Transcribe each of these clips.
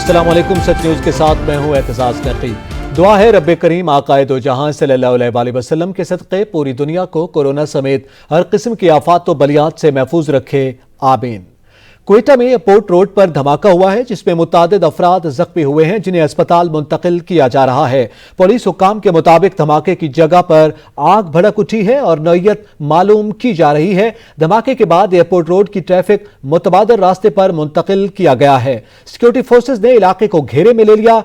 अस्सलाम वालेकुम। सच न्यूज़ के साथ मैं हूं एतजाज नकी। दुआ है रब्बे करीम आकाए दो जहां सल्लल्लाहु अलैहि वसल्लम के सदक़े पूरी दुनिया को कोरोना समेत हर किस्म की आफात व बलियात से महफूज रखे, आमीन। क्वेटा में एयरपोर्ट रोड पर धमाका हुआ है जिसमें मुतादिद अफराद जख्मी हुए हैं जिन्हें अस्पताल मुंतकिल किया जा रहा है। पुलिस हुक्काम के मुताबिक धमाके की जगह पर आग भड़क उठी है और नौयत मालूम की जा रही है। धमाके के बाद एयरपोर्ट रोड की ट्रैफिक मुतबादल रास्ते पर मुंतकिल किया गया है। सिक्योरिटी फोर्सेज ने इलाके को घेरे में ले लिया।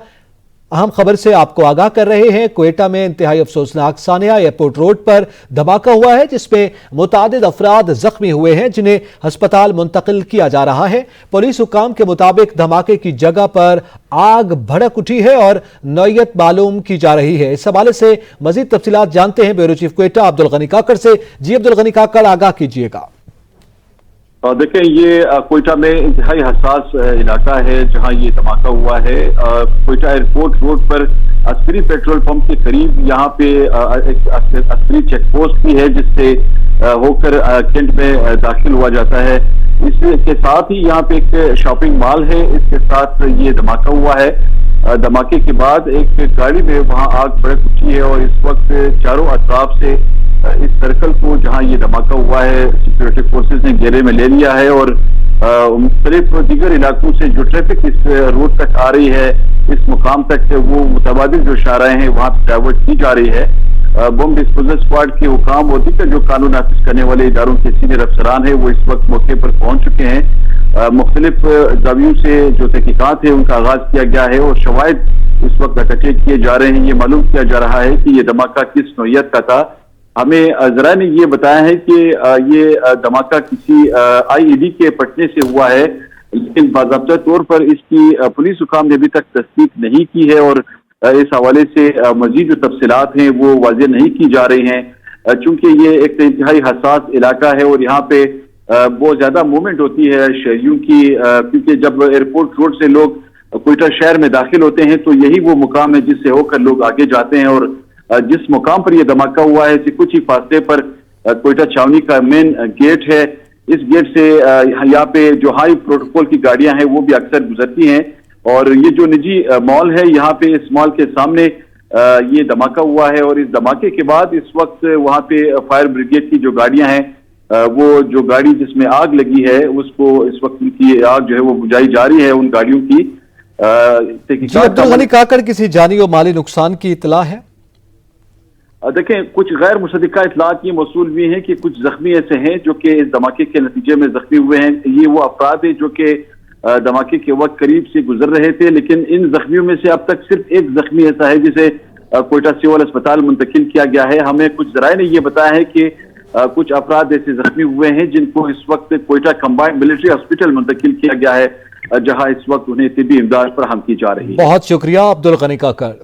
अहम खबर से आपको आगाह कर रहे हैं। क्वेटा में इंतहाई अफसोसनाक सानिया एयरपोर्ट रोड पर धमाका हुआ है जिसमें मुतादिद अफराद जख्मी हुए हैं जिन्हें अस्पताल मुंतकिल किया जा रहा है। पुलिस हुक्काम के मुताबिक धमाके की जगह पर आग भड़क उठी है और नौयत मालूम की जा रही है। इस हवाले से मजीद तफसीलात जानते हैं ब्यूरो चीफ क्वेटा अब्दुल गनी काकड़ से। जी अब्दुल गनी काकड़, आगाह कीजिएगा। देखें, ये क्वेटा में इंतहाई हसास इलाका है जहां ये धमाका हुआ है। क्वेटा एयरपोर्ट रोड पर अस्करी पेट्रोल पंप के करीब यहाँ पे एक अस्करी चेक पोस्ट भी है जिससे होकर कैंट में दाखिल हुआ जाता है। इसके साथ ही यहाँ पे एक शॉपिंग मॉल है, इसके साथ ये धमाका हुआ है। धमाके के बाद एक गाड़ी में वहाँ आग भड़क उठी है और इस वक्त चारों अतराफ से इस सर्कल को जहां ये धमाका हुआ है सिक्योरिटी फोर्सेज ने घेरे में ले लिया है और मुख्तलिफ दीगर इलाकों से जो ट्रैफिक इस रोड तक आ रही है इस मुकाम तक वो मुतबादिल जो शाहराहें हैं वहां डाइवर्ट की जा रही है। बम डिस्पोजल स्क्वाड के हुकाम और दीगर जो कानून नाफिज करने वाले इदारों के सीनियर अफसरान है वो इस वक्त मौके पर पहुंच चुके हैं। मुख्तलिफ जावियों से जो तहकीकात है उनका आगाज किया गया है और शवाहिद इस वक्त इकट्ठे किए जा रहे हैं। ये मालूम किया जा रहा है कि ये धमाका किस नौयत का था। हमें जरा ने ये बताया है कि ये धमाका किसी IED के फटने से हुआ है, लेकिन बाज़ाब्ता तौर पर इसकी पुलिस हुकाम ने अभी तक तस्दीक नहीं की है और इस हवाले से मजीद जो तफसीलात हैं वो वाज़ेह नहीं की जा रही हैं। चूंकि ये एक इंतहाई हसास इलाका है और यहाँ पे बहुत ज्यादा मूवमेंट होती है शहरियों की, क्योंकि जब एयरपोर्ट रोड से लोग क्वेटा शहर में दाखिल होते हैं तो यही वो मुकाम है जिससे होकर लोग आगे जाते हैं और जिस मुकाम पर यह धमाका हुआ है इससे कुछ ही फासले पर क्वेटा छावनी का मेन गेट है। इस गेट से यहाँ पे जो हाई प्रोटोकॉल की गाड़ियां हैं वो भी अक्सर गुजरती हैं और ये जो निजी मॉल है यहाँ पे इस मॉल के सामने ये धमाका हुआ है और इस धमाके के बाद इस वक्त वहाँ पे फायर ब्रिगेड की जो गाड़ियां हैं वो जो गाड़ी जिसमें आग लगी है उसको इस वक्त की आग जो है वो बुझाई जा रही है उन गाड़ियों की। अब्दुल गनी काकड़, किसी जानी और माली नुकसान की इतला है? देखें, कुछ गैर मुसद्दिका इतलात ये मौसूल भी हैं कि कुछ जख्मी ऐसे हैं जो कि इस धमाके के नतीजे में जख्मी हुए हैं। ये वो अफराद हैं जो कि धमाके के वक्त करीब से गुजर रहे थे, लेकिन इन जख्मियों में से अब तक सिर्फ एक जख्मी ऐसा है जिसे क्वेटा सिविल अस्पताल मुंतकिल किया गया है। हमें कुछ जराए ने यह बताया है कि कुछ अफराद ऐसे जख्मी हुए हैं जिनको इस वक्त क्वेटा कंबाइंड मिलिट्री हॉस्पिटल मुंतकिल किया गया है जहाँ इस वक्त उन्हें तिब्बी इमदाद फराहम की जा रही है। बहुत शुक्रिया अब्दुल गनी काकड़।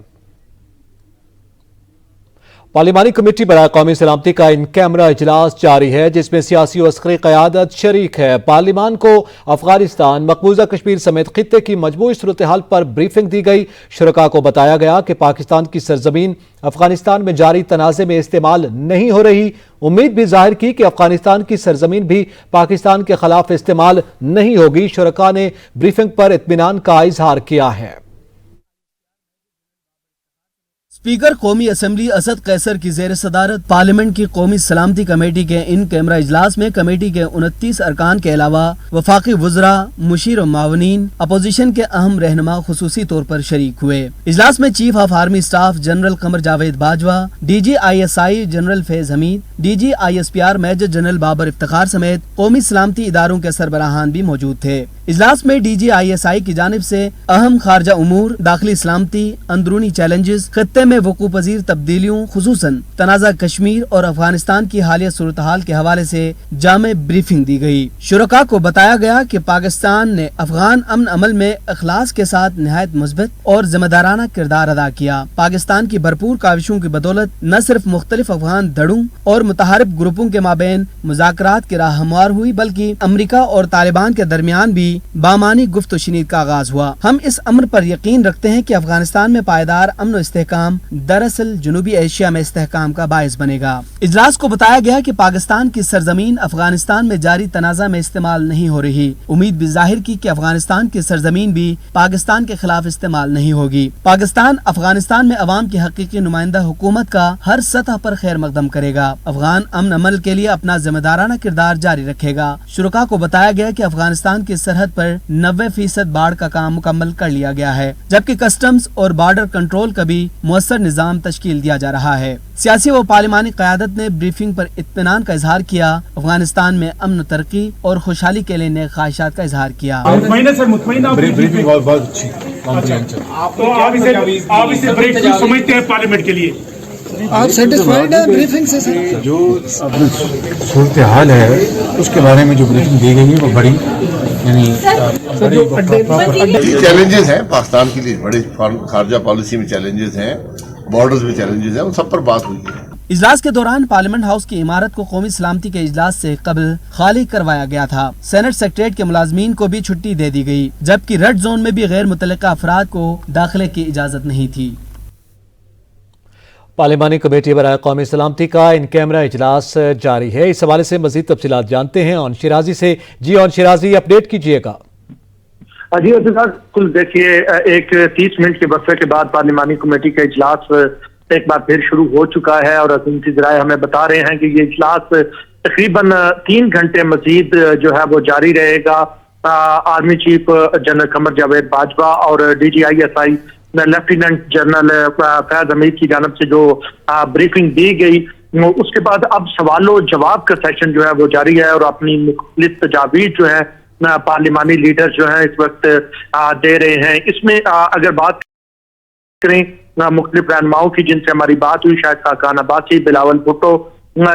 पार्लिमानी कमेटी बराए कौमी सलामती का इन कैमरा इजलास जारी है जिसमें सियासी और अस्करी क़यादत शरीक है। पार्लिमान को अफगानिस्तान, मकबूजा कश्मीर समेत खित्ते की मजबूरी सूरत हाल पर ब्रीफिंग दी गई। शुरका को बताया गया कि पाकिस्तान की सरजमीन अफगानिस्तान में जारी तनाज़े में इस्तेमाल नहीं हो रही। उम्मीद भी जाहिर की कि अफगानिस्तान की सरजमीन भी पाकिस्तान के खिलाफ इस्तेमाल नहीं होगी। शुरका ने ब्रीफिंग पर इत्मीनान का इजहार किया है। स्पीकर कौमी असम्बली असद कैसर की जेर सदारत पार्लियामेंट की कौमी सलामती कमेटी के इन कैमरा इजलास में कमेटी के 29 अरकान के अलावा वफाकी वज़रा, मुशीर और मावनीन, अपोजिशन के अहम रहनुमा खुसूसी तौर पर शरीक हुए। इजलास में chief of army staff general Qamar Javed Bajwa, DG ISI general Faiz Hameed, DG ISPR major general Babar Iftikhar समेत कौमी सलामती इदारों के सरबराहान भी मौजूद थे। इजलास में DG ISI की जानिब से अहम खारजा उमूर, दाखिली सलामती, अंदरूनी चैलेंजेस, खत्ते में वकूअ पजीर तब्दीलियों खुसूसन तनाज़ा कश्मीर और अफगानिस्तान की हालिया सूरत हाल के हवाले से जामे ब्रीफिंग दी गई। शुरका को बताया गया कि पाकिस्तान ने अफगान अमन अमल में इखलास के साथ निहायत मुस्बत और जिम्मेदाराना किरदार अदा किया। पाकिस्तान की भरपूर काविशों की बदौलत न सिर्फ मुख्तलिफ अफगान धड़ों और मुतहारिब ग्रुपों के माबेन मुज़ाकरात की राह हमवार हुई बल्कि अमरीका और तालिबान के दरमियान भी बामानी गुफ्त शनीद का आगाज हुआ। हम इस अम्र पर यकीन रखते हैं कि अफगानिस्तान में पायदार अमन और इस्तेहकाम दरअसल जनूबी एशिया में इस्तेहकाम का बायस बनेगा। इजलास को बताया गया कि पाकिस्तान की सरजमीन अफगानिस्तान में जारी तनाज़ा में इस्तेमाल नहीं हो रही। उम्मीद भी जाहिर की कि अफगानिस्तान की सरजमीन भी पाकिस्तान के खिलाफ इस्तेमाल नहीं होगी। पाकिस्तान अफगानिस्तान में अवाम की हकीकी नुमाइंदा हुकूमत का हर सतह पर खैर मकदम करेगा। अफगान अमन अमल के लिए अपना जिम्मेदाराना किरदार जारी रखेगा। शुरका को बताया गया कि अफगानिस्तान की सरहद पर 90% बाढ़ का काम मुकम्मल कर लिया गया है, जबकि कस्टम्स और बॉर्डर कंट्रोल का भी मुअस्सर निजाम तश्कील दिया जा रहा है। सियासी व पार्लिमानी क़यादत ने ब्रीफिंग पर इत्मीनान का इजहार किया। अफगानिस्तान में अमन तरक्की और खुशहाली के लिए नए ख्वाहिशात का इजहार किया। ब्रीफिंग बहुत अच्छी तो आप इसे ब्रेक थ्रू समझते हैं पार्लियामेंट के लिए? आप सेटिस्फाइड हैं ब्रीफिंग से सर? जो सूरत हाल है उसके बारे में जो ब्रीफिंग दी गई है वो बड़ी चैलेंजेस हैं पाकिस्तान के लिए, बड़े खारजा पॉलिसी में चैलेंजेस हैं, बॉर्डर्स में चैलेंजेस हैं, उन सब पर बात हुई है। इजलास के दौरान पार्लियामेंट हाउस की इमारत को कौमी सलामती के इजलास से कबल खाली करवाया गया था। सेनेट सेक्रेटरीट के मुलाजमीन को भी छुट्टी दे दी गई, जबकि रेड जोन में भी गैर मुतल्लिका अफराद को दाखिले की इजाजत नहीं थी। पार्लिमानी कमेटी बराए कौमी सलामती का इन कैमरा इजलास जारी है। इस हवाले से मजीद तफसीलात जानते हैं ऑन शिराजी से। जी ऑन शिराजी, अपडेट कीजिएगा। जी कुल देखिए, एक 30 मिनट के वक्फे के बाद पार्लिमानी कमेटी का इजलास एक बार फिर शुरू हो चुका है और अजीम जराए हमें बता रहे हैं कि ये इजलास तकरीबन 3 घंटे मजीद जो है वो जारी रहेगा। Army chief general Qamar Javed Bajwa और DGISI lieutenant general Faiz Hamid की जानब से जो ब्रीफिंग दी गई, उसके बाद अब सवालों जवाब का सेशन जो है वो जारी है और अपनी मुख्तलिफ तजावीज़ जो है पार्लिमानी लीडर जो है इस वक्त दे रहे हैं। इसमें अगर बात करें मुख्तलिफ रहनुमाओं की जिनसे हमारी बात हुई, शायद खाकान अब्बासी, बिलावल भुट्टो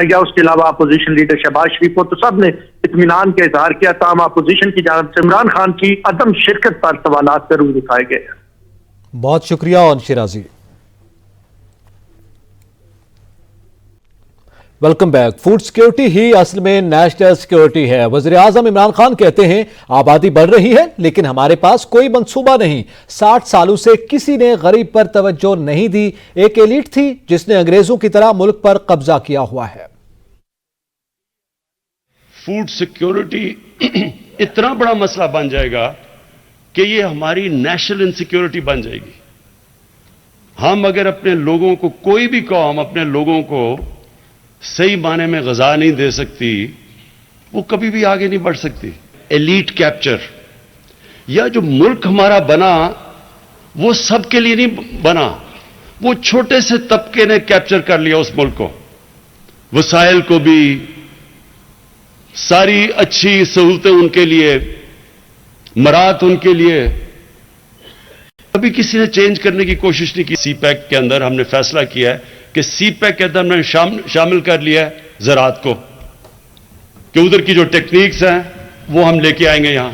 या उसके अलावा अपोजिशन लीडर शहबाज शरीफ, तो सब ने इत्मीनान का इजहार किया। ताम अपोजिशन की जानब से इमरान खान की अदम शिरकत पर सवालात जरूर उठाए गए। बहुत शुक्रिया Aun Shirazi. Welcome back. Food security ही असल में नेशनल सिक्योरिटी है। वज़ीर आज़म इमरान खान कहते हैं आबादी बढ़ रही है लेकिन हमारे पास कोई मंसूबा नहीं। 60 सालों से किसी ने गरीब पर तवज्जो नहीं दी। एक एलीट थी जिसने अंग्रेजों की तरह मुल्क पर कब्जा किया हुआ है। फूड सिक्योरिटी इतना बड़ा मसला बन जाएगा कि ये हमारी नेशनल इनसिक्योरिटी बन जाएगी। हम अगर अपने लोगों को, कोई भी कौम अपने लोगों को सही माने में ग़िज़ा नहीं दे सकती, वो कभी भी आगे नहीं बढ़ सकती। एलीट कैप्चर, या जो मुल्क हमारा बना वो सबके लिए नहीं बना, वो छोटे से तबके ने कैप्चर कर लिया उस मुल्क को, वसाइल को भी, सारी अच्छी सहूलतें उनके लिए, मरात उनके लिए। अभी किसी ने चेंज करने की कोशिश नहीं की। CPEC के अंदर हमने फैसला किया है कि CPEC के अंदर हमने शामिल कर लिया है ज़राअत को, कि उधर की जो टेक्निक्स हैं वो हम लेके आएंगे यहां।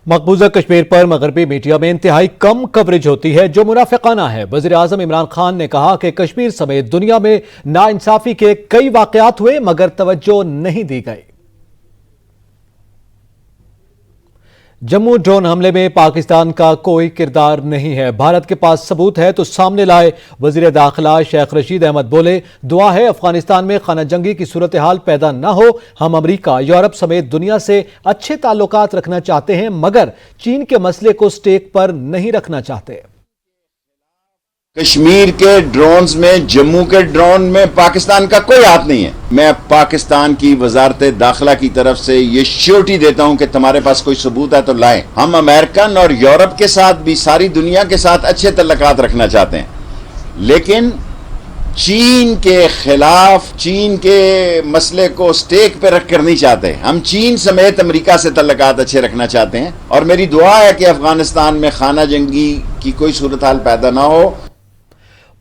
मकबूजा कश्मीर पर मगरबी मीडिया में इंतहाई कम कवरेज होती है जो मुनाफिकाना है। वज़ीर आज़म इमरान खान ने कहा कि कश्मीर समेत दुनिया में नाइंसाफी के कई वाक़यात हुए मगर तवज्जो नहीं दी गई। जम्मू ड्रोन हमले में पाकिस्तान का कोई किरदार नहीं है, भारत के पास सबूत है तो सामने लाए। वज़ीर दाखिला शेख रशीद अहमद बोले, दुआ है अफगानिस्तान में खाना जंगी की सूरत हाल पैदा न हो। हम अमरीका, यूरोप समेत दुनिया से अच्छे ताल्लुकात रखना चाहते हैं मगर चीन के मसले को स्टेक पर नहीं रखना चाहते। कश्मीर के ड्रोन्स में, जम्मू के ड्रोन में पाकिस्तान का कोई हाथ नहीं है। मैं पाकिस्तान की वजारत दाखिला की तरफ से ये श्योरिटी देता हूं कि तुम्हारे पास कोई सबूत है तो लाएं। हम अमेरिकन और यूरोप के साथ भी, सारी दुनिया के साथ अच्छे तल्लुकात रखना चाहते हैं, लेकिन चीन के खिलाफ, चीन के मसले को स्टेक पे रख कर नहीं चाहते। हम चीन समेत अमेरिका से तल्लुकात अच्छे रखना चाहते हैं और मेरी दुआ है कि अफगानिस्तान में खाना जंगी की कोई सूरत हाल पैदा ना हो।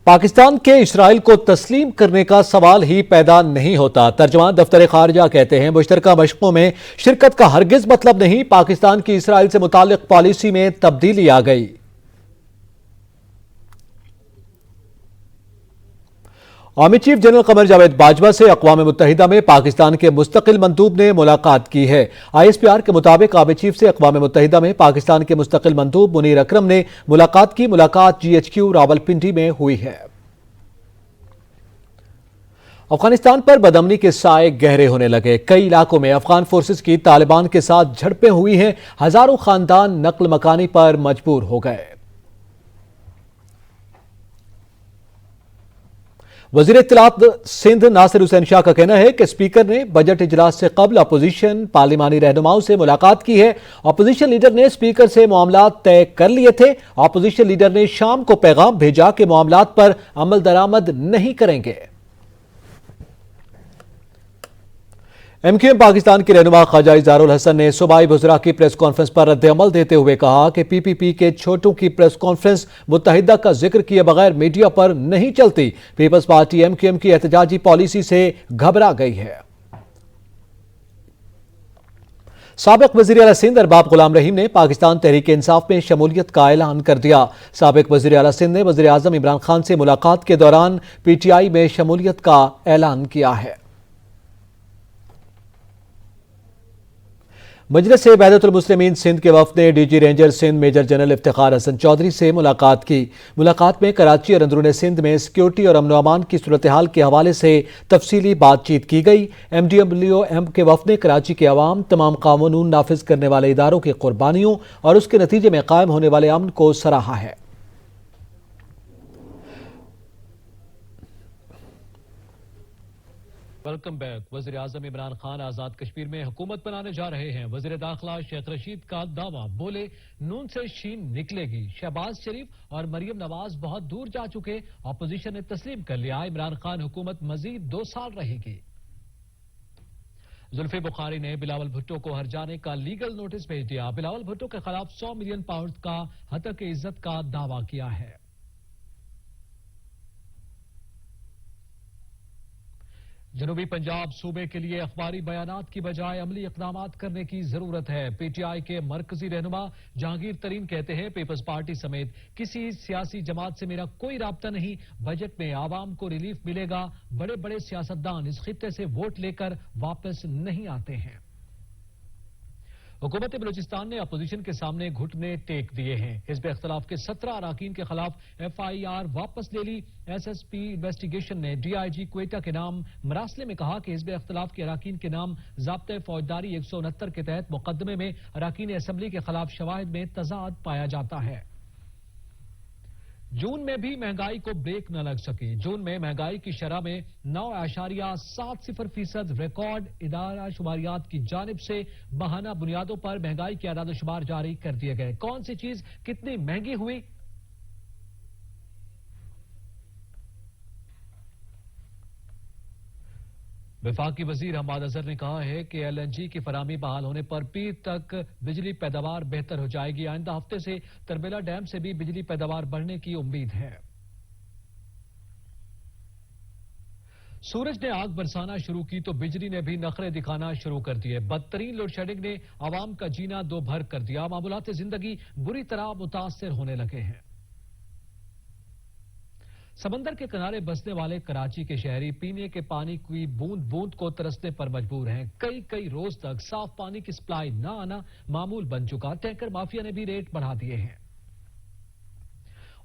पाकिस्तान के इस्राइल को तस्लीम करने का सवाल ही पैदा नहीं होता। तर्जुमान दफ्तर खारजा कहते हैं मुश्तरका मशकों में शिरकत का हरगिज मतलब नहीं, पाकिस्तान की इस्राइल से मुताल्लिक पॉलिसी में तब्दीली आ गई। Army chief general Qamar Javed Bajwa से अक़वाम मुत्तहिदा में पाकिस्तान के मुस्तकिल मंदूब ने मुलाकात की है। ISPR के मुताबिक आर्मी चीफ से अक़वाम मुत्तहिदा में पाकिस्तान के मुस्तकिल मंदूब मुनीर अकरम ने मुलाकात की। मुलाकात GHQ रावलपिंडी में हुई है। अफगानिस्तान पर बदअमनी के साए गहरे होने लगे। कई इलाकों में अफगान फोर्सेस की तालिबान के साथ झड़पें हुई हैं। हजारों खानदान नक्ल मकानी पर मजबूर हो गए। वजीर इत्तलात सिंध नासिर हुसैन शाह का कहना है कि स्पीकर ने बजट इजलास से कबल अपोजिशन पार्लिमानी रहनुमाओं से मुलाकात की है। अपोजिशन लीडर ने स्पीकर से मामलात तय कर लिए थे। अपोजिशन लीडर ने शाम को पैगाम भेजा कि मामलात पर अमल दरामद नहीं करेंगे। MQM पाकिस्तान के रहनुमा ख्वाजा इज़हारुल हसन ने सूबाई वज़रा की प्रेस कॉन्फ्रेंस पर रद्द-ए-अमल देते हुए कहा कि PPP के छोटों की प्रेस कॉन्फ्रेंस मुत्तहिदा का जिक्र किए बगैर मीडिया पर नहीं चलती। पीपल्स पार्टी MQM की एहतजाजी पॉलिसी से घबरा गई है। साबिक वज़ीर आला सिंध अरबाब गुलाम रहीम ने पाकिस्तान तहरीक इंसाफ में शमूलियत का ऐलान कर दिया। साबिक वज़ीर आला सिंध ने वज़ीर आज़म इमरान खान से मुलाकात के दौरान PTI में शमूलियत का ऐलान किया है। मजलिस वहदतुल मुस्लिमीन सिंध के वफ़द ने DG ranger Sindh major general Iftikhar Hasan Chaudhry से मुलाकात की। मुलाकात में कराची और अंदरूनी सिंध में सिक्योरिटी और अमन अमान की सूरत हाल के हवाले से तफसीली बातचीत की गई। MDWM के वफ़द ने कराची के अवाम, तमाम कानून नाफिज करने वाले इदारों की कुर्बानियों और उसके नतीजे में कायम होने वाले अमन को सराहा है। Welcome back. वज़ीर आज़म इमरान खान आज़ाद कश्मीर में हुकूमत बनाने जा रहे हैं। वज़ीर दाखिला शेख रशीद का दावा, बोले नून से शीन निकलेगी। शहबाज शरीफ और मरियम नवाज बहुत दूर जा चुके, अपोजिशन ने तस्लीम कर लिया। इमरान खान हुकूमत मजीद 2 साल रहेगी। जुल्फे बुखारी ने बिलावल भुट्टो को हर जाने का लीगल नोटिस भेज दिया। बिलावल भुट्टो के खिलाफ 100 मिलियन पाउंड का हतक इज्जत का दावा किया है। जनूबी पंजाब सूबे के लिए अखबारी बयानात की बजाय अमली इक़दामात करने की जरूरत है। PTI के मरकजी रहनुमा जहांगीर तरीन कहते हैं, पीपल्स पार्टी समेत किसी सियासी जमात से मेरा कोई राब्ता नहीं। बजट में आवाम को रिलीफ मिलेगा। बड़े बड़े सियासतदान इस खित्ते से वोट लेकर वापस नहीं आते हैं। हुकूमत बलूचिस्तान ने अपोजिशन के सामने घुटने टेक दिए हैं। हिज़्ब इख्तिलाफ के 17 अराकीन के खिलाफ FIR वापस ले ली। SSP इन्वेस्टिगेशन ने DIG क्वेटा के नाम मरासले में कहा कि हिज़्ब इख्तिलाफ के अराकीन के नाम ज़ाब्ते फौजदारी 169 के तहत मुकदमे में अराकीन असम्बली के खिलाफ शवाहिद में तजाद पाया जाता है। जून में भी महंगाई को ब्रेक न लग सकी। जून में महंगाई की शरह में 9.70% रिकॉर्ड। इदारा शुमारियात की जानिब से माहाना बुनियादों पर महंगाई के आदाद शुमार जारी कर दिए गए। कौन सी चीज कितनी महंगी हुई, वफाकी वजीर हमाद अजहर ने कहा है कि LNG की फराहमी बहाल होने पर पीर तक बिजली पैदावार बेहतर हो जाएगी। आइंदा हफ्ते से तरबेला डैम से भी बिजली पैदावार बढ़ने की उम्मीद है। सूरज ने आग बरसाना शुरू की तो बिजली ने भी नखरे दिखाना शुरू कर दिए। बदतरीन लोड शेडिंग ने आवाम का जीना दो भर कर दिया। मामूलात जिंदगी बुरी तरह मुतासिर होने लगे हैं। समंदर के किनारे बसने वाले कराची के शहरी पीने के पानी की बूंद बूंद को तरसने पर मजबूर हैं। कई रोज तक साफ पानी की सप्लाई न आना मामूल बन चुका। टैंकर माफिया ने भी रेट बढ़ा दिए हैं।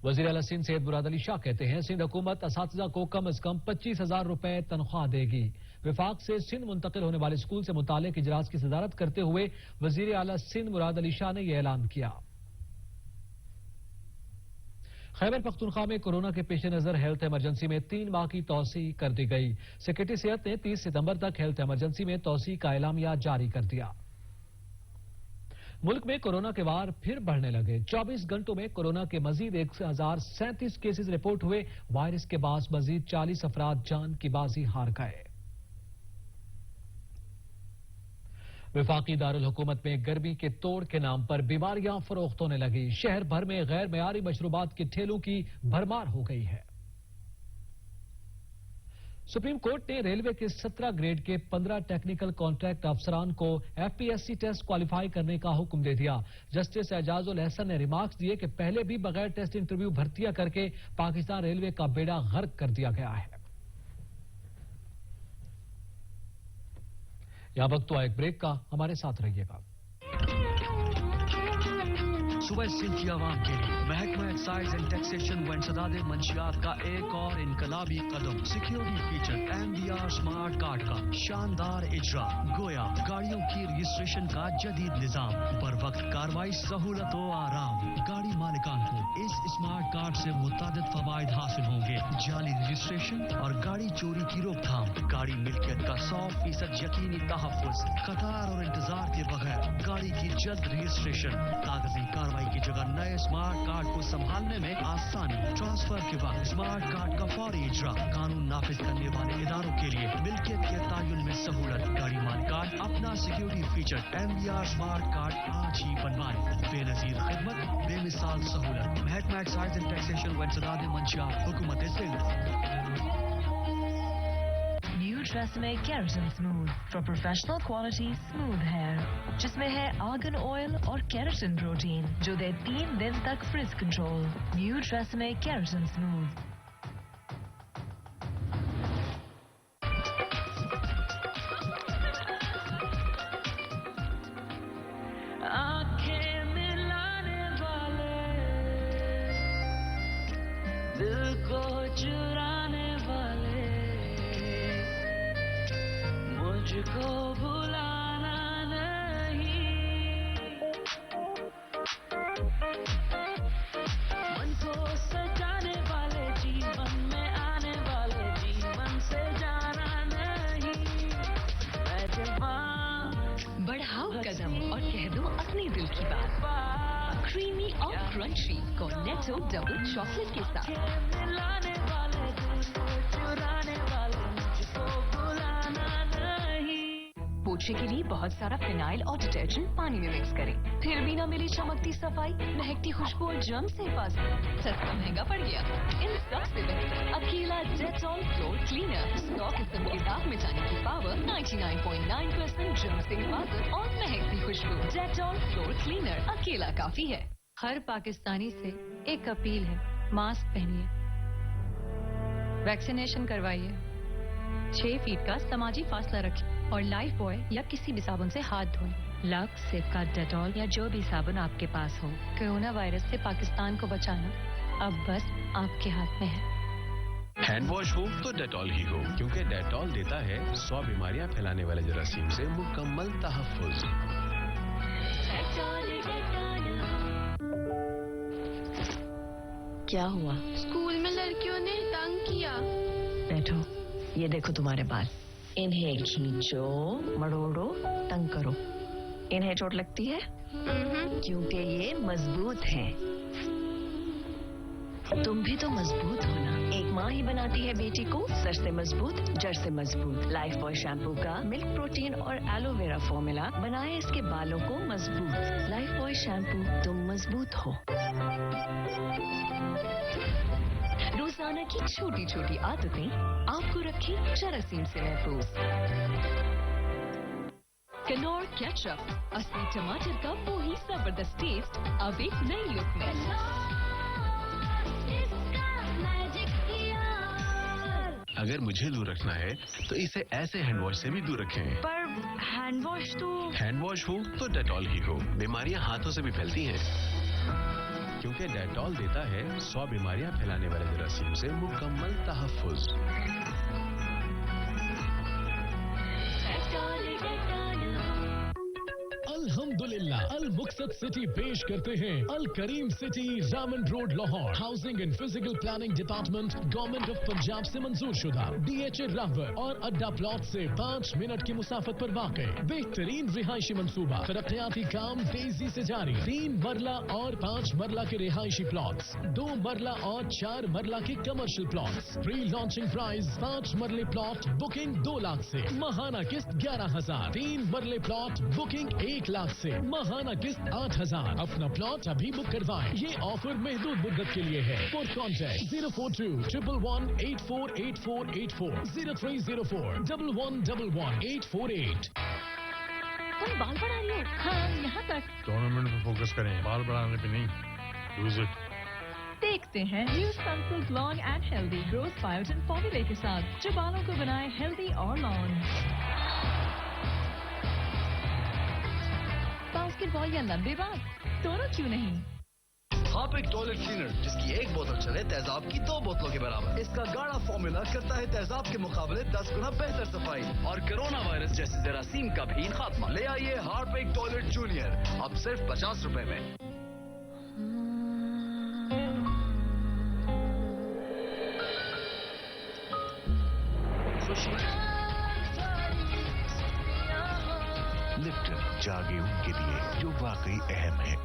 वजीर आला सिंध सैयद मुराद अली शाह कहते हैं, सिंध हुकूमत असातिज़ा को कम अज कम 25,000 रुपए तनख्वाह देगी। विफाक से सिंध मुंतकिल होने वाले स्कूल से मुतालिक इजलास की सदारत करते हुए वजीर आला सिंध मुराद अली शाह ने यह ऐलान किया। खैबर पख्तूनख्वा में कोरोना के पेश नजर हेल्थ इमरजेंसी में 3 माह की तौसी कर दी गई। सेक्रेटरी सेहत ने 30 सितंबर तक हेल्थ इमरजेंसी में तौसी का एलामिया जारी कर दिया। मुल्क में कोरोना के वार फिर बढ़ने लगे। 24 घंटों में कोरोना के मजीद 1037 केसेस रिपोर्ट हुए। वायरस के बाद मजीद 40 अफराद जान की बाजी हार गए। विफाकी दारुल हुकूमत में गर्मी के तोड़ के नाम पर बीमारियां फरोख्त होने लगी। शहर भर में गैर मयारी मशरूबात के ठेलों की भरमार हो गई है। सुप्रीम कोर्ट ने रेलवे के 17 ग्रेड के 15 टेक्निकल कॉन्ट्रैक्ट अफसरान को FPSC टेस्ट क्वालिफाई करने का हुक्म दे दिया। जस्टिस एजाजुल एहसन ने रिमार्क्स दिए कि पहले भी बगैर टेस्ट इंटरव्यू भर्तियां करके पाकिस्तान रेलवे का बेड़ा गर्क कर दिया गया है। या वक्त हुआ एक ब्रेक का, हमारे साथ रहिएगा। सुबह सिंध की आवाम के लिए महकमा एक्साइज एंड टैक्सेशन व इंसदाद मंशियात का एक और इनकलाबी कदम, security feature MBR smart card का शानदार इजरा। गोया गाड़ियों की रजिस्ट्रेशन का जदीद निजाम, बर वक्त कार्रवाई, सहूलत व आराम। गाड़ी मालिकान को इस स्मार्ट कार्ड से मुतादिद फवायद हासिल होंगे, जाली रजिस्ट्रेशन और गाड़ी चोरी की रोकथाम, गाड़ी मिल्कियत का 100% यकीनी तहफ़्फ़ुज़, कतार और इंतजार के बगैर गाड़ी की जल्द रजिस्ट्रेशन, कागजी कार्रवाई की जगह नए स्मार्ट कार्ड को संभालने में आसानी, ट्रांसफर के वक्त स्मार्ट कार्ड का फौरी इजरा, कानून नाफिज करने वाले इदारों के लिए मिल्कियत के तायुन में सहूलत। गाड़ी मालिकान अपना security feature MBR smart card आज ही बनवाएं। बेनजीर खिदमत, बेमिसाल सहूलत। महकमा एक्साइज एंड टैक्सेशन व इंसदाद मंशियात, हुकूमत Sindh. New TRESemme keratin smooth for professional quality smooth hair, जिसमें है आर्गन ऑयल और केराटिन प्रोटीन जो दे 3 दिन तक frizz control. New TRESemme keratin smooth. आंखें मिलाने वाले, दिल को चुराने वाले, मुझको भुलाना नहीं, मन को सजाने वाले, जीवन में आने वाले, जीवन से जाना नहीं, मैं जवान। बढ़ाओ कदम और कह दो अपने दिल की बात, क्रीमी और क्रंची कॉर्नेटो डबल चॉकलेट के साथ। मिलाने वाले, दिल को चुराने वाले, मुझको भुलाना नहीं। पोछे के लिए बहुत सारा फिनाइल और डिटर्जेंट पानी में मिक्स करें, फिर भी ना मिली चमकती सफाई, महकती खुशबू और जर्म से हिफाजत। सस्ता महंगा पड़ गया। इन सब से बेहतर अकेला डेटॉल फ्लोर क्लीनर, 100 किस्म के दाग मिटाने की पावर, 99.9% जर्म से हिफाजत और महकती खुशबू। डेटॉल फ्लोर क्लीनर अकेला काफी है। हर पाकिस्तानी से एक अपील है, मास्क पहनिए, वैक्सीनेशन करवाइए, 6 फीट का समाजी फासला रखें और लाइफ बॉय या किसी भी साबुन से हाथ धोएं। लक्स, सेफगार्ड, डेटॉल या जो भी साबुन आपके पास हो। कोरोना वायरस से पाकिस्तान को बचाना अब बस आपके हाथ में है। हैंड वॉश हो तो डेटॉल ही हो, क्योंकि डेटॉल देता है 100 बीमारियां फैलाने वाले जरासीम से मुकम्मल तहफ़्फ़ुज़। क्या हुआ? स्कूल में लड़कियों ने तंग किया। बैठो, ये देखो तुम्हारे बाल, इन्हें खींचो, मरोड़ो, तंग करो। इन्हें चोट लगती है? क्योंकि ये मजबूत हैं। तुम भी तो मजबूत हो ना। एक माँ ही बनाती है बेटी को सर से मजबूत, जड़ से मजबूत। लाइफ बॉय शैम्पू का मिल्क प्रोटीन और एलोवेरा फॉर्मूला बनाए इसके बालों को मजबूत। लाइफ बॉय शैम्पू, तुम मजबूत हो। रोजाना की छोटी छोटी आदतें आपको रखें जरासीम से महफूज। कनौर केचप, असली टमाटर का वो ही जबरदस्त टेस्ट अब एक नई लुक में। अगर मुझे दूर रखना है तो इसे ऐसे हैंड वॉश से भी दूर रखें। पर हैंड वॉश तो हैंड वॉश हो तो डेटॉल ही हो। बीमारियां हाथों से भी फैलती हैं, क्योंकि डेटॉल देता है 100 बीमारियां फैलाने वाले जरासीम से मुकम्मल तहफ़्फ़ुज़। अल्हम्दुलिल्लाह, अल मुक़सद सिटी पेश करते हैं Al Karim city, Raman road, Lahore. Housing and physical planning department, government of Punjab से मंजूर शुदा, DHA राहबर और अड्डा प्लॉट से 5 मिनट की मुसाफत पर वाक़े। बेहतरीन रिहायशी मंसूबा, तरक्याती काम तेजी से जारी। 3 मरला और 5 मरला के रिहायशी प्लॉट्स, 2 मरला और 4 मरला के commercial plots. Pre launching price 5 मरले प्लॉट बुकिंग 2 लाख से, महाना किस्त 11,000। 3 मरले प्लॉट बुकिंग 1 लाख से, महाना किस्त 8,000। अपना प्लॉट अभी बुक करवाएं। ये ऑफर महदूद मुद्दत के लिए है। For contact 042-111-848484, 0304-1111-848। तुम बाल बढ़ा रही हो? हाँ, यहाँ तक। टूर्नामेंट पे फोकस करें, बाल बढ़ाने पे नहीं। Lose it. देखते हैं new Sunsilk long and healthy growth biotin फॉर्मूले के साथ, जो बालों को बनाए हेल्दी और लॉन्ग। बास्केटबॉल या लंबे बाल, दोनों क्यों नहीं? हार्पिक टॉयलेट क्लीनर, जिसकी एक बोतल चले तेजाब की 2 बोतलों के बराबर। इसका गाढ़ा फॉर्मूला करता है तेजाब के मुकाबले 10 गुना बेहतर सफाई और कोरोना वायरस जैसे जरासीम का भी खात्मा। ले आइए हार्पिक टॉयलेट जूनियर, अब सिर्फ 50 रुपए में। लिप्टन जागे उनके लिए जो वाकई अहम है।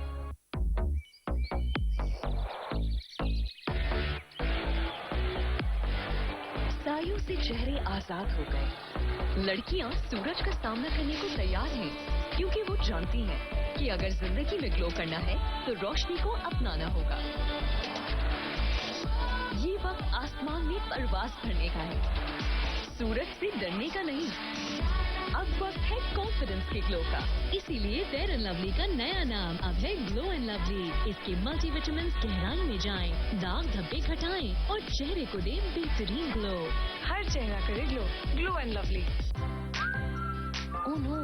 सायों से चेहरे आजाद हो गए। लड़कियां सूरज का सामना करने को तैयार हैं, क्योंकि वो जानती हैं कि अगर जिंदगी में ग्लो करना है तो रोशनी को अपनाना होगा। ये वक्त आसमान में परवाज करने का है, सूरज से डरने का नहीं। अब वक्त है कॉन्फिडेंस के ग्लो का, इसीलिए फेयर एंड लवली का नया नाम अब है ग्लो एंड लवली। इसके मल्टीविटामिन गहराई में जाएं, दाग धब्बे घटाएं और चेहरे को दें बेहतरीन ग्लो। हर चेहरा करे glow, Glow and Lovely. Oh no,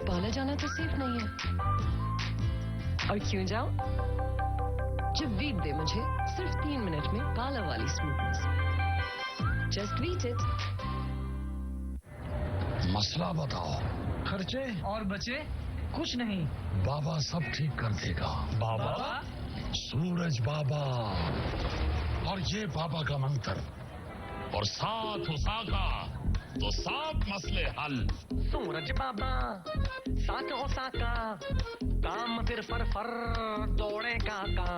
parlour जाना तो सेफ नहीं है। और क्यों जाओ जब वीट दे मुझे सिर्फ 3 मिनट में पार्लर वाली स्मूथनेस। Just wheat it. मसला बताओ। खर्चे और बचे कुछ नहीं। बाबा सब ठीक कर देगा। बाबा? सूरज बाबा। और ये बाबा का मंत्र और साथ उसाका तो सब मसले हल। सूरज बाबा साथ ओसाका, काम फिर फर दौड़े काका।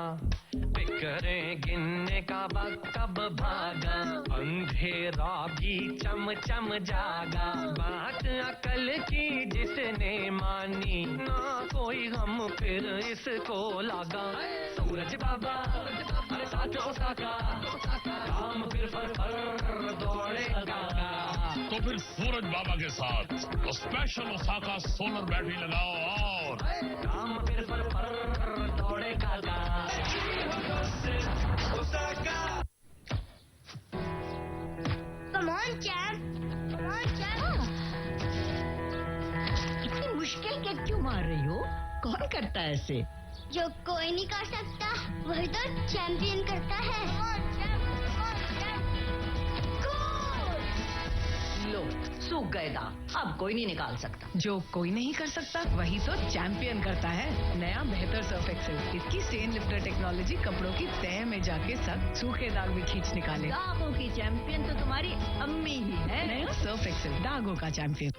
बिखरे गिनने का वक्त कब भागा, अंधेरा भी चम चम जागा। बात अकल की जिसने मानी, ना कोई हम फिर इसको लागा। सूरज बाबा अरे साथ ओसाका, काम फिर फर दौड़े काका। तो फिर सूरज बाबा के साथ तो स्पेशल ओसाका सोलर बैटरी लगाओ और काम फिर फर दौड़े काका। Come on, champ. Come on, champ. इतनी मुश्किल के क्यों मार रही हो? कौन करता है ऐसे? जो कोई नहीं कर सकता वही तो चैंपियन करता है। Come on, champ. Come on, champ. लो, सूख गए दाग, अब कोई नहीं निकाल सकता। जो कोई नहीं कर सकता वही तो चैंपियन करता है। नया बेहतर सर्फ एक्सेल, इसकी स्टेन लिफ्टर टेक्नोलॉजी कपड़ों की तह में जाके सब सूखे दाग भी खींच निकाले। दागों की चैंपियन तो तुम्हारी अम्मी ही है। नया सर्फ एक्सेल, दागों का चैंपियन।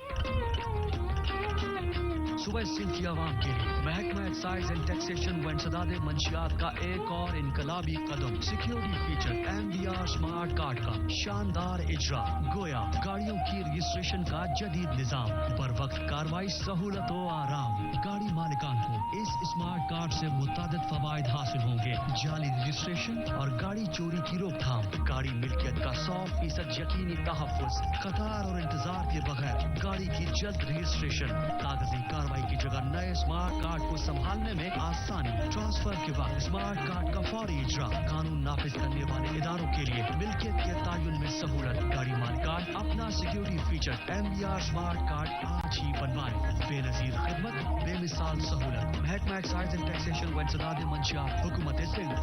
सुबह सिंधी आवाम के लिए महकमा एक्साइज एंड टैक्सेशन व इंसदाद मंशियात का एक और इनकलाबी कदम। Security feature MBR smart card का शानदार इजरा। गोया गाड़ियों की रजिस्ट्रेशन का जदीद निजाम, बर वक्त कार्रवाई, सहूलत व आराम। गाड़ी मालिकान को इस स्मार्ट कार्ड से मुतादिद फवायद हासिल होंगे। जाली रजिस्ट्रेशन और गाड़ी चोरी की रोकथाम, गाड़ी मिल्कियत का 100% यकीनी तहफ़्फ़ुज़, कतार और इंतजार के बगैर गाड़ी की जल्द रजिस्ट्रेशन, कागजी कार्रवाई की जगह नए स्मार्ट कार्ड को संभालने में आसानी। ट्रांसफर के बाद स्मार्ट कार्ड का फौरी इजरा, कानून नाफिज करने वाले इदारों के लिए मिल्कियत के तायुन में सहूलत। गाड़ी मालिकान अपना security feature MBR smart card आज ही बनवाएं। बेनजीर खिदमत, बेमिसाल सहूलत। महकमा एक्साइज एंड टैक्सेशन व इंसदाद मंशियात, हुकूमत Sindh.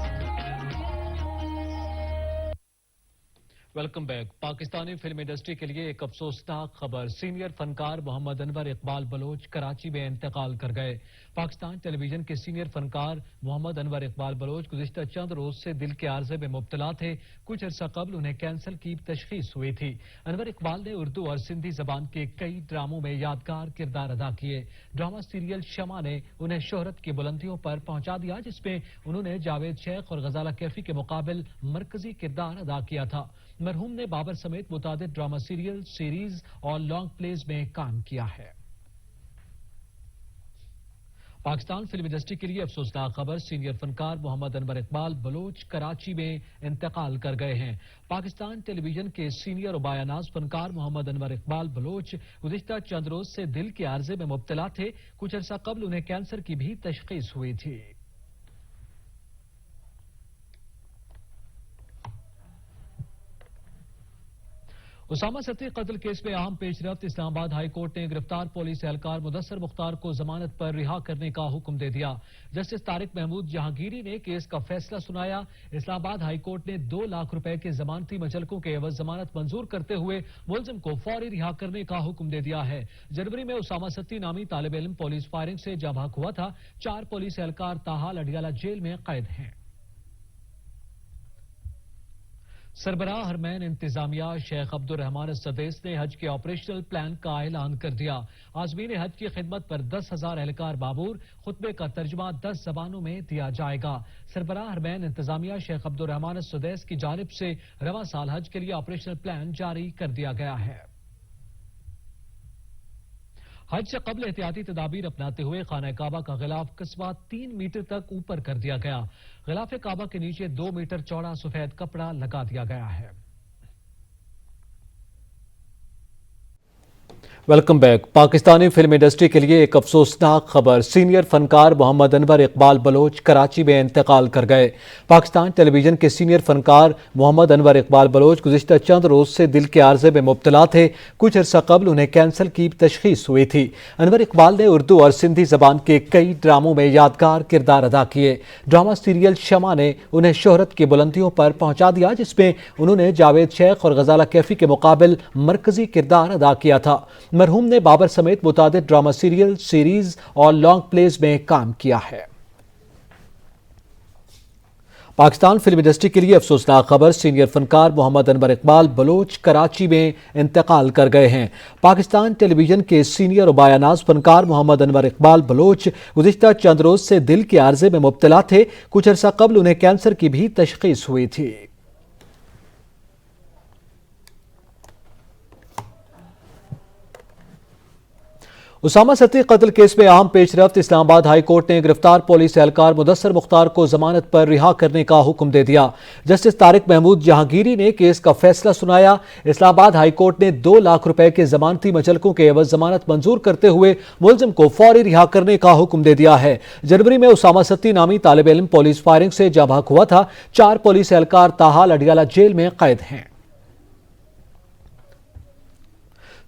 Welcome back. Pakistani film industry के लिए एक अफसोसनाक खबर। सीनियर फनकार मोहम्मद अनवर इकबाल बलोच कराची में इंतकाल कर गए। पाकिस्तान टेलीविजन के सीनियर फनकार मोहम्मद अनवर इकबाल बलोच गुज़िश्ता चंद रोज से दिल के आर्जे में मुब्तला थे। कुछ अर्सा कबल उन्हें कैंसर की तशखीस हुई थी। अनवर इकबाल ने उर्दू और सिंधी जबान के कई ड्रामों में यादगार किरदार अदा किए। ड्रामा सीरियल शमा ने उन्हें शोहरत की बुलंदियों पर पहुंचा दिया, जिसमें उन्होंने जावेद शेख और गजाला कैफी के मुकाबिल मरकजी किरदार अदा किया था। मरहूम ने बाबर समेत मुतादिद ड्रामा सीरियल, सीरीज और लॉन्ग प्लेज में काम किया है। पाकिस्तान फिल्म इंडस्ट्री के लिए अफसोसनाक खबर। सीनियर फनकार मोहम्मद अनवर इकबाल बलोच कराची में इंतकाल कर गए हैं। पाकिस्तान टेलीविजन के सीनियर और बायानाज फनकार मोहम्मद अनवर इकबाल बलोच गुज़िश्ता चंद रोज से दिल के आर्जे में मुब्तला थे। कुछ अर्सा कबल उन्हें कैंसर की भी तशखीस हुई थी। उसामा सती कत्ल केस में अहम पेशरफ्त। इस्लामाबाद हाई कोर्ट ने गिरफ्तार पुलिस एहलकार मुदस्सर मुख्तार को जमानत पर रिहा करने का हुक्म दे दिया। जस्टिस तारिक महमूद जहांगीरी ने केस का फैसला सुनाया। इस्लामाबाद हाई कोर्ट ने 2 लाख रुपए के जमानती मचलकों के एवज जमानत मंजूर करते हुए मुलजिम को फौरी रिहा करने का हुक्म दे दिया है। जनवरी में उसामा सती नामी तालिब इल्म पुलिस फायरिंग से जाबाक हुआ था। 4 पुलिस एहलकार ताहाल अडियाला जेल में कैद हैं। सरबराह हरमैन इंतजामिया शेख अब्दुल रहमान सदेस ने हज के ऑपरेशनल प्लान का ऐलान कर दिया। आज़मीन हज की खिदमत पर 10,000 एहलकार बाबूर, खुतबे का तर्जुमा 10 जबानों में दिया जाएगा। सरबराह हरमैन इंतजामिया शेख अब्दुल रहमान सदेस की जानिब से रवा साल हज के लिए ऑपरेशनल प्लान जारी कर दिया गया है। हज से कबल एहतियाती तदाबीर अपनाते हुए खाना काबा का गिलाफ कस्बा 3 मीटर तक ऊपर कर दिया गया। गिलाफ काबा के नीचे 2 मीटर चौड़ा सफेद कपड़ा लगा दिया गया है। Welcome back. Pakistani film industry के लिए एक अफसोसनाक खबर। सीनियर फनकार मोहम्मद अनवर इकबाल बलोच कराची में इंतकाल कर गए। पाकिस्तान टेलीविजन के सीनियर फनकार मोहम्मद अनवर इकबाल बलोच गुज़िश्ता चंद रोज से दिल के आर्जे में मुब्तला थे। कुछ अर्सा कबल उन्हें कैंसर की तशखीस हुई थी। अनवर इकबाल ने उर्दू और सिंधी जबान के कई ड्रामों में यादगार किरदार अदा किए। ड्रामा सीरियल शमा ने उन्हें शोहरत की बुलंदियों पर पहुंचा दिया, जिसमें उन्होंने जावेद शेख और गजाला कैफी के मुकाबिल मरकजी किरदार अदा किया था। मरहूम ने बाबर समेत मुतादिद ड्रामा सीरियल, सीरीज और लॉन्ग प्लेज में काम किया है। पाकिस्तान फिल्म इंडस्ट्री के लिए अफसोसनाक खबर। सीनियर फनकार मोहम्मद अनवर इकबाल बलोच कराची में इंतकाल कर गए हैं। पाकिस्तान टेलीविजन के सीनियर और बायानाज फनकार मोहम्मद अनवर इकबाल बलोच गुज़िश्ता चंद रोज से दिल के आर्जे में मुब्तला थे। कुछ अर्सा कबल उन्हें कैंसर की भी तशखीस हुई थी। उसामा सती कत्ल केस में अहम पेशरफ्त। इस्लामाबाद हाई कोर्ट ने गिरफ्तार पुलिस एहलकार मुदस्सर मुख्तार को जमानत पर रिहा करने का हुक्म दे दिया। जस्टिस तारिक महमूद जहांगीरी ने केस का फैसला सुनाया। इस्लामाबाद हाई कोर्ट ने 2 लाख रुपए के जमानती मचलकों के एवज जमानत मंजूर करते हुए मुलजिम को फौरी रिहा करने का हुक्म दे दिया है। जनवरी में उसामा सती नामी तालिब इल्म पुलिस फायरिंग से जाबाक हुआ था। 4 पुलिस एहलकार ताहाल अडियाला जेल में कैद हैं।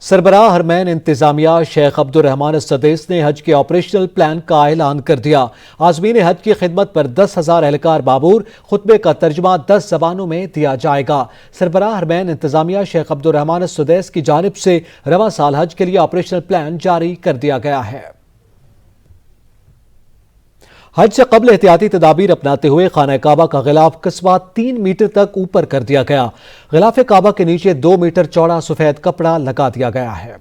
सरबराह हरमैन इंतजामिया शेख अब्दुल रहमान सदेस ने हज के ऑपरेशनल प्लान का ऐलान कर दिया। आज़मीन हज की खिदमत पर 10,000 एहलकार बाबूर, खुतबे का तर्जुमा 10 जबानों में दिया जाएगा। सरबराह हरमैन इंतजामिया शेख अब्दुल रहमान सदेस की जानिब से रवा साल हज के लिए ऑपरेशनल प्लान जारी कर दिया गया है। हज से कबल एहतियाती तदाबीर अपनाते हुए खाना काबा का गिलाफ कस्बा 3 मीटर तक ऊपर कर दिया गया। गिलाफ काबा के नीचे 2 मीटर चौड़ा सफेद कपड़ा लगा दिया गया है।